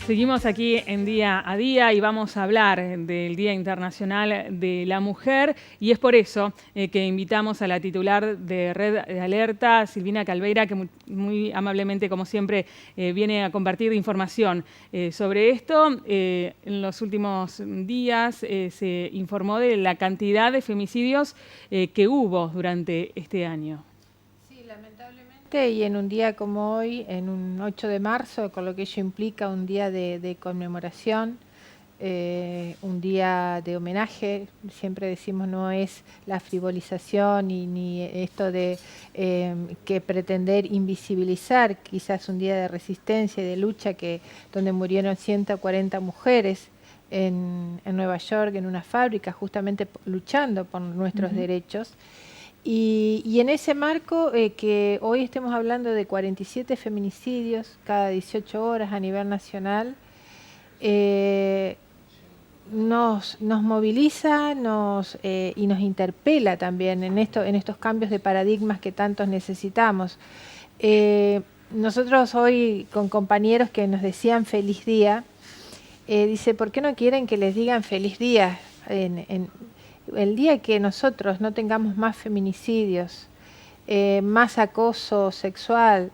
Seguimos aquí en Día a Día y vamos a hablar del Día Internacional de la Mujer, y es por eso que invitamos a la titular de Red de Alerta, Silvina Calveira, que muy amablemente, como siempre, viene a compartir información sobre esto. En los últimos días se informó de la cantidad de femicidios que hubo durante este año. Y en un día como hoy, en un 8 de marzo, con lo que ello implica, un día de conmemoración, un día de homenaje, siempre decimos no es la frivolización ni esto de que pretender invisibilizar, quizás un día de resistencia y de lucha donde murieron 140 mujeres en Nueva York, en una fábrica, justamente luchando por nuestros derechos. Y en ese marco, que hoy estemos hablando de 47 feminicidios cada 18 horas a nivel nacional, nos moviliza y nos interpela también en estos cambios de paradigmas que tantos necesitamos. Nosotros hoy, con compañeros que nos decían feliz día, dice, ¿por qué no quieren que les digan feliz día el día que nosotros no tengamos más feminicidios, más acoso sexual,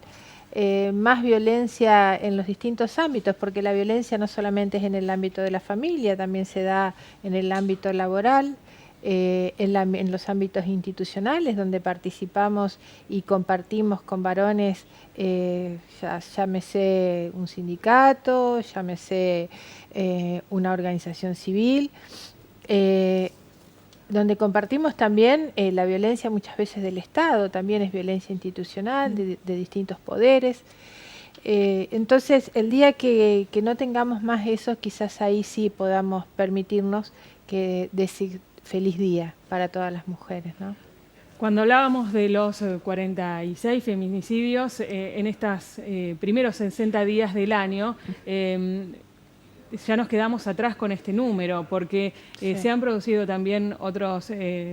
más violencia en los distintos ámbitos, porque la violencia no solamente es en el ámbito de la familia, también se da en el ámbito laboral, en los ámbitos institucionales donde participamos y compartimos con varones, llámese un sindicato, llámese una organización civil, donde compartimos también la violencia muchas veces del Estado, también es violencia institucional de distintos poderes. Entonces, el día que no tengamos más eso, quizás ahí sí podamos permitirnos decir feliz día para todas las mujeres, ¿no? Cuando hablábamos de los 46 feminicidios en estos primeros 60 días del año, ya nos quedamos atrás con este número, porque sí, se han producido también otros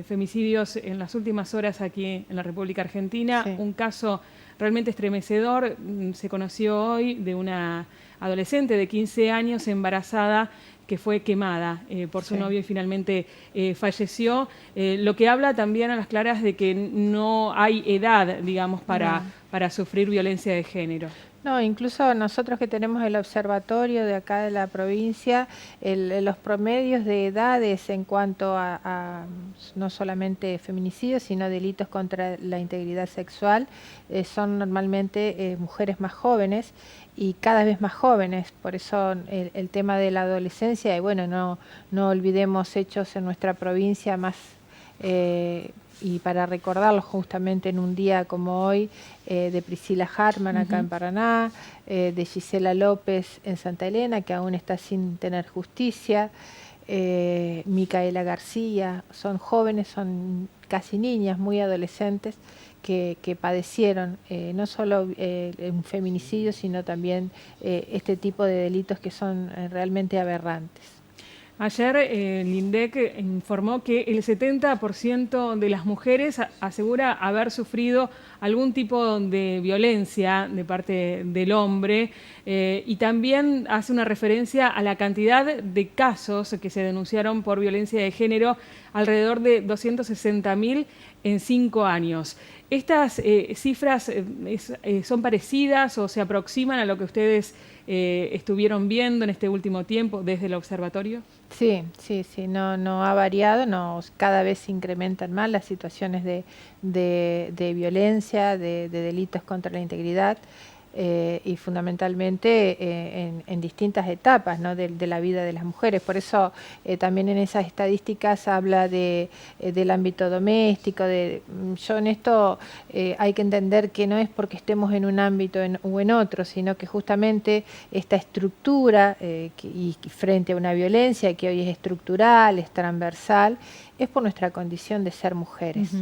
femicidios en las últimas horas aquí en la República Argentina. Sí. Un caso realmente estremecedor se conoció hoy de una adolescente de 15 años embarazada que fue quemada por su novio y finalmente falleció, lo que habla también a las claras de que no hay edad, digamos, para sufrir violencia de género. No, incluso nosotros que tenemos el observatorio de acá de la provincia, los promedios de edades en cuanto a no solamente feminicidios, sino delitos contra la integridad sexual, son normalmente mujeres más jóvenes y cada vez más jóvenes. Por eso el tema de la adolescencia, y bueno, no olvidemos hechos en nuestra provincia más... y para recordarlos justamente en un día como hoy, de Priscila Hartman acá en Paraná, de Gisela López en Santa Elena, que aún está sin tener justicia, Micaela García, son jóvenes, son casi niñas, muy adolescentes, que padecieron no solo un feminicidio, sino también este tipo de delitos que son realmente aberrantes. Ayer el INDEC informó que el 70% de las mujeres asegura haber sufrido algún tipo de violencia de parte del hombre y también hace una referencia a la cantidad de casos que se denunciaron por violencia de género, alrededor de 260.000 en 5 años. ¿Estas cifras son parecidas o se aproximan a lo que ustedes estuvieron viendo en este último tiempo desde el observatorio? Sí, no ha variado, cada vez se incrementan más las situaciones de violencia, de delitos contra la integridad y fundamentalmente en distintas etapas, ¿no?, de la vida de las mujeres. Por eso también en esas estadísticas habla del ámbito doméstico. Yo en esto hay que entender que no es porque estemos en un ámbito o en otro, sino que justamente esta estructura y frente a una violencia que hoy es estructural, es transversal, es por nuestra condición de ser mujeres.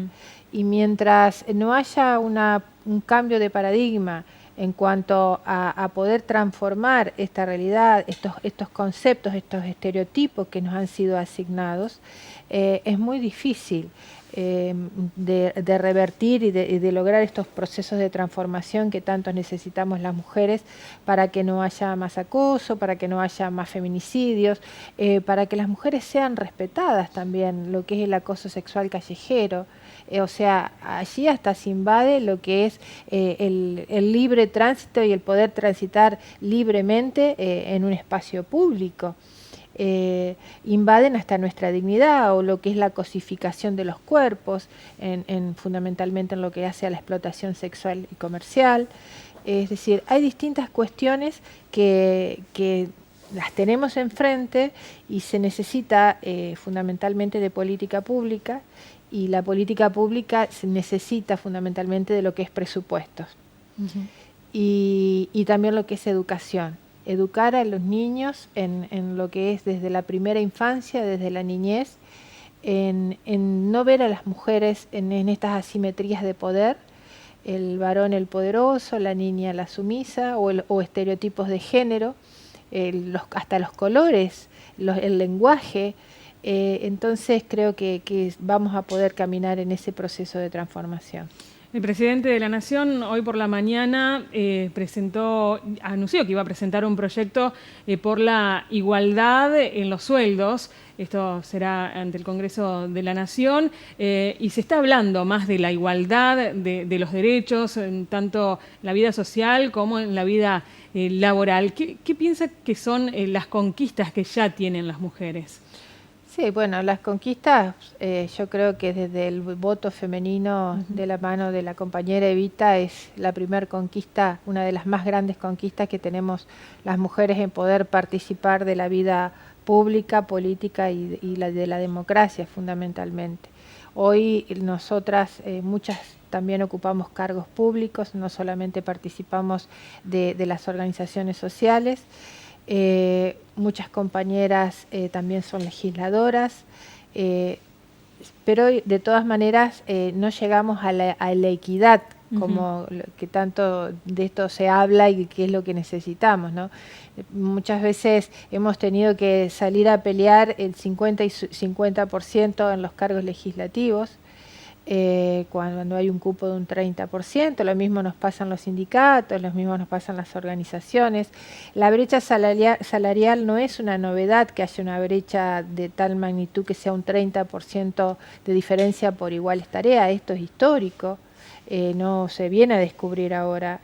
Y mientras no haya un cambio de paradigma en cuanto a poder transformar esta realidad, estos conceptos, estos estereotipos que nos han sido asignados, es muy difícil. de revertir y de lograr estos procesos de transformación que tanto necesitamos las mujeres para que no haya más acoso, para que no haya más feminicidios, para que las mujeres sean respetadas también, lo que es el acoso sexual callejero. O sea, allí hasta se invade lo que es el libre tránsito y el poder transitar libremente en un espacio público. Invaden hasta nuestra dignidad o lo que es la cosificación de los cuerpos, fundamentalmente en lo que hace a la explotación sexual y comercial. Es decir, hay distintas cuestiones que las tenemos enfrente y se necesita fundamentalmente de política pública, y la política pública se necesita fundamentalmente de lo que es presupuestos. Y también lo que es educación. Educar a los niños en lo que es desde la primera infancia, desde la niñez, en no ver a las mujeres en estas asimetrías de poder, el varón el poderoso, la niña la sumisa, o estereotipos de género, hasta los colores, el lenguaje. Entonces creo que vamos a poder caminar en ese proceso de transformación. El presidente de la Nación hoy por la mañana anunció que iba a presentar un proyecto por la igualdad en los sueldos. Esto será ante el Congreso de la Nación y se está hablando más de la igualdad de los derechos, tanto en la vida social como en la vida laboral. ¿Qué piensa que son las conquistas que ya tienen las mujeres? Sí, bueno, las conquistas, yo creo que desde el voto femenino de la mano de la compañera Evita es la primer conquista, una de las más grandes conquistas que tenemos las mujeres en poder participar de la vida pública, política y de la democracia fundamentalmente. Hoy nosotras, muchas también ocupamos cargos públicos, no solamente participamos de las organizaciones sociales. Muchas compañeras también son legisladoras, pero de todas maneras no llegamos a la equidad, como que tanto de esto se habla y que es lo que necesitamos, ¿no? Muchas veces hemos tenido que salir a pelear el 50 y 50% en los cargos legislativos, cuando hay un cupo de un 30%, lo mismo nos pasa en los sindicatos, lo mismo nos pasa en las organizaciones. La brecha salarial no es una novedad, que haya una brecha de tal magnitud que sea un 30% de diferencia por iguales tareas. Esto es histórico, no se viene a descubrir ahora.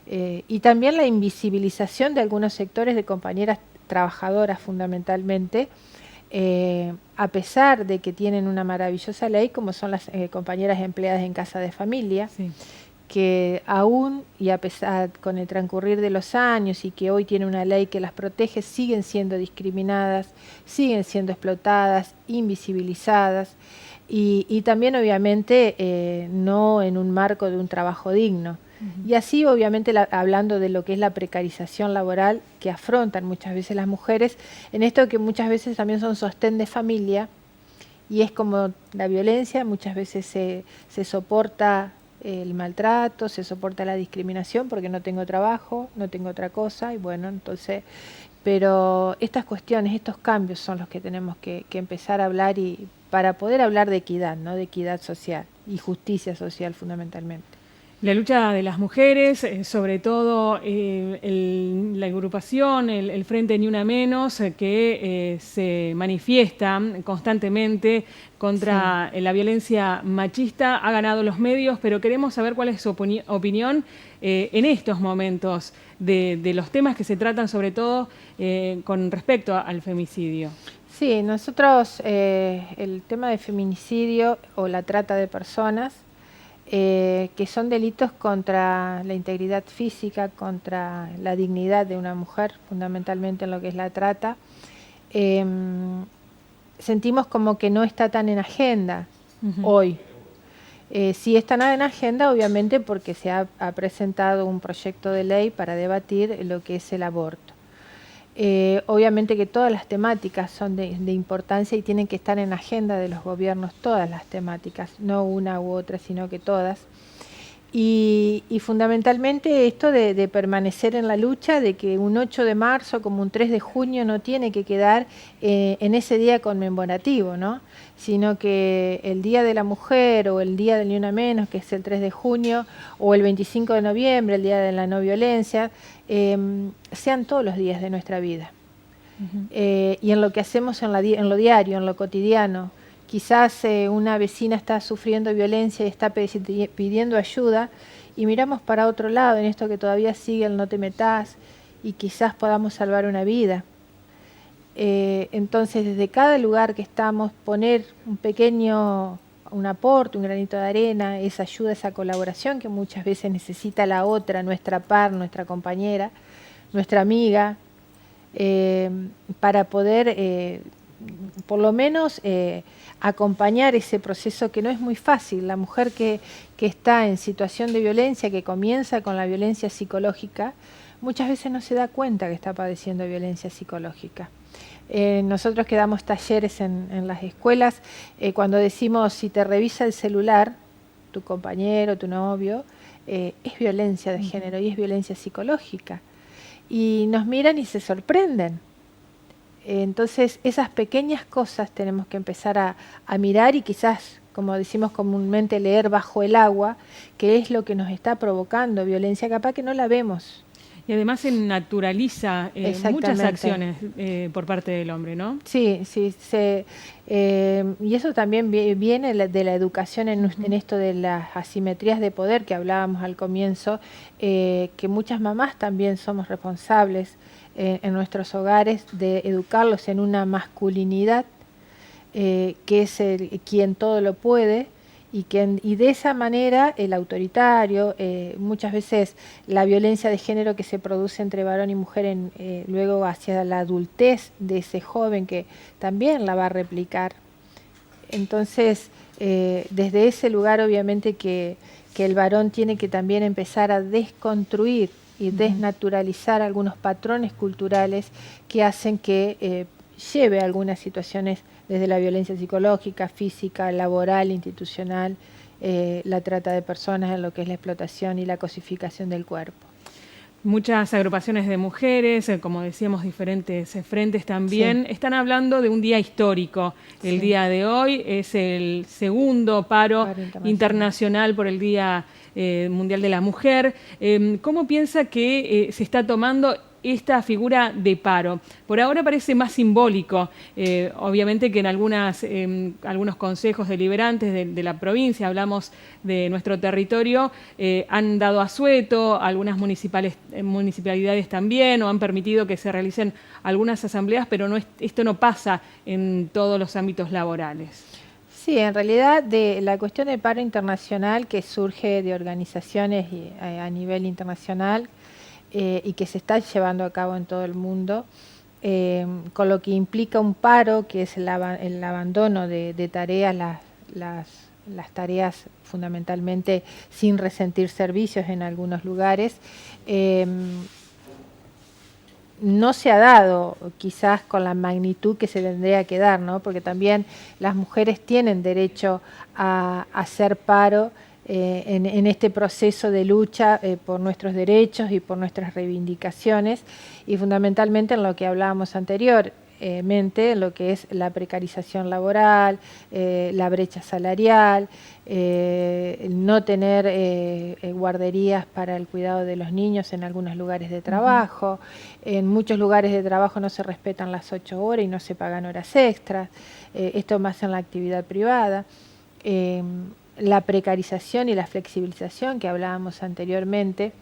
Y también la invisibilización de algunos sectores de compañeras trabajadoras fundamentalmente, a pesar de que tienen una maravillosa ley, como son las compañeras empleadas en casa de familia, sí, que aún y a pesar con el transcurrir de los años y que hoy tiene una ley que las protege, siguen siendo discriminadas, siguen siendo explotadas, invisibilizadas y también obviamente no en un marco de un trabajo digno. Y así obviamente hablando de lo que es la precarización laboral que afrontan muchas veces las mujeres, en esto que muchas veces también son sostén de familia, y es como la violencia, muchas veces se soporta el maltrato, se soporta la discriminación porque no tengo trabajo, no tengo otra cosa, y bueno, entonces, pero estas cuestiones, estos cambios son los que tenemos que empezar a hablar y para poder hablar de equidad, ¿no? De equidad social y justicia social fundamentalmente. La lucha de las mujeres, sobre todo la agrupación, el Frente Ni Una Menos, que se manifiesta constantemente contra la violencia machista, ha ganado los medios, pero queremos saber cuál es su opinión en estos momentos de los temas que se tratan, sobre todo con respecto al femicidio. Sí, nosotros el tema de feminicidio o la trata de personas, que son delitos contra la integridad física, contra la dignidad de una mujer, fundamentalmente en lo que es la trata, sentimos como que no está tan en agenda hoy. Sí está en agenda, obviamente, porque se ha presentado un proyecto de ley para debatir lo que es el aborto. Obviamente que todas las temáticas son de importancia y tienen que estar en agenda de los gobiernos, todas las temáticas, no una u otra, sino que todas. Y fundamentalmente esto de permanecer en la lucha, de que un 8 de marzo como un 3 de junio no tiene que quedar en ese día conmemorativo, ¿no? Sino que el Día de la Mujer o el Día del Ni Una Menos, que es el 3 de junio, o el 25 de noviembre, el Día de la No Violencia, sean todos los días de nuestra vida. Y en lo que hacemos en lo diario, en lo cotidiano. Quizás una vecina está sufriendo violencia y está pidiendo ayuda y miramos para otro lado en esto que todavía sigue el no te metas y quizás podamos salvar una vida. Entonces desde cada lugar que estamos poner un aporte, un granito de arena, esa ayuda, esa colaboración que muchas veces necesita la otra, nuestra par, nuestra compañera, nuestra amiga, para poder por lo menos acompañar ese proceso que no es muy fácil. La mujer que está en situación de violencia, que comienza con la violencia psicológica, muchas veces no se da cuenta que está padeciendo violencia psicológica. Nosotros que damos talleres en las escuelas, cuando decimos si te revisa el celular, tu compañero, tu novio, es violencia de género y es violencia psicológica. Y nos miran y se sorprenden. Entonces esas pequeñas cosas tenemos que empezar a mirar y quizás, como decimos comúnmente, leer bajo el agua, qué es lo que nos está provocando violencia, capaz que no la vemos. Y además se naturaliza muchas acciones por parte del hombre, ¿no? Sí, sí. Y eso también viene de la educación en esto de las asimetrías de poder que hablábamos al comienzo, que muchas mamás también somos responsables en nuestros hogares de educarlos en una masculinidad que es quien todo lo puede. Y de esa manera el autoritario, muchas veces la violencia de género que se produce entre varón y mujer luego hacia la adultez de ese joven que también la va a replicar. Entonces, desde ese lugar obviamente que el varón tiene que también empezar a desconstruir y desnaturalizar algunos patrones culturales que hacen que lleve a algunas situaciones desde la violencia psicológica, física, laboral, institucional, la trata de personas, en lo que es la explotación y la cosificación del cuerpo. Muchas agrupaciones de mujeres, como decíamos, diferentes frentes también, están hablando de un día histórico. El día de hoy es el segundo paro internacional por el Día Mundial de la Mujer. ¿Cómo piensa que se está tomando esta figura de paro? Por ahora parece más simbólico, obviamente que en algunos consejos deliberantes de la provincia, hablamos de nuestro territorio, han dado asueto, algunas municipalidades también, o han permitido que se realicen algunas asambleas, pero esto no pasa en todos los ámbitos laborales. Sí, en realidad la cuestión del paro internacional que surge de organizaciones a nivel internacional, y que se está llevando a cabo en todo el mundo, con lo que implica un paro, que es el abandono de tareas, las tareas fundamentalmente sin resentir servicios en algunos lugares, no se ha dado quizás con la magnitud que se tendría que dar, ¿no? Porque también las mujeres tienen derecho a hacer paro en este proceso de lucha por nuestros derechos y por nuestras reivindicaciones, y fundamentalmente en lo que hablábamos anteriormente, en lo que es la precarización laboral, la brecha salarial, no tener guarderías para el cuidado de los niños en algunos lugares de trabajo. En muchos lugares de trabajo no se respetan las 8 horas y no se pagan horas extras, esto más en la actividad privada. La precarización y la flexibilización que hablábamos anteriormente,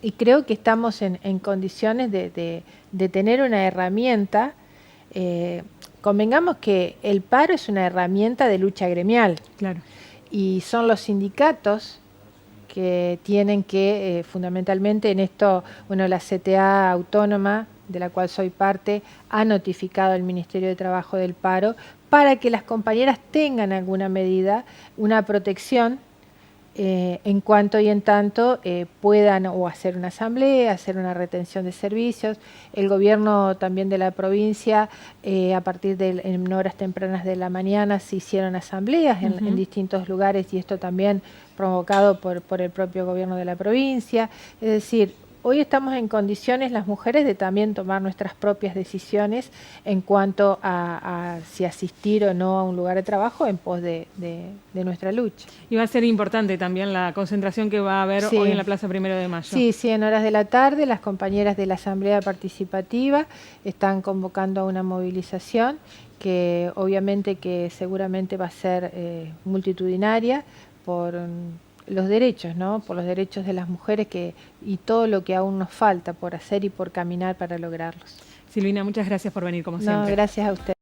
y creo que estamos en condiciones de tener una herramienta. Convengamos que el paro es una herramienta de lucha gremial. Claro. Y son los sindicatos que tienen que, fundamentalmente en esto, bueno, la CTA autónoma, de la cual soy parte, ha notificado al Ministerio de Trabajo del paro para que las compañeras tengan alguna medida, una protección en cuanto y en tanto puedan o hacer una asamblea, hacer una retención de servicios. El gobierno también de la provincia, a partir de en horas tempranas de la mañana, se hicieron asambleas en distintos lugares, y esto también provocado por el propio gobierno de la provincia. Es decir, hoy estamos en condiciones las mujeres de también tomar nuestras propias decisiones en cuanto a si asistir o no a un lugar de trabajo en pos de nuestra lucha. Y va a ser importante también la concentración que va a haber hoy en la Plaza 1 de Mayo. Sí, en horas de la tarde las compañeras de la Asamblea Participativa están convocando a una movilización que obviamente que seguramente va a ser multitudinaria por los derechos, ¿no? Por los derechos de las mujeres y todo lo que aún nos falta por hacer y por caminar para lograrlos. Silvina, muchas gracias por venir como siempre. No, gracias a usted.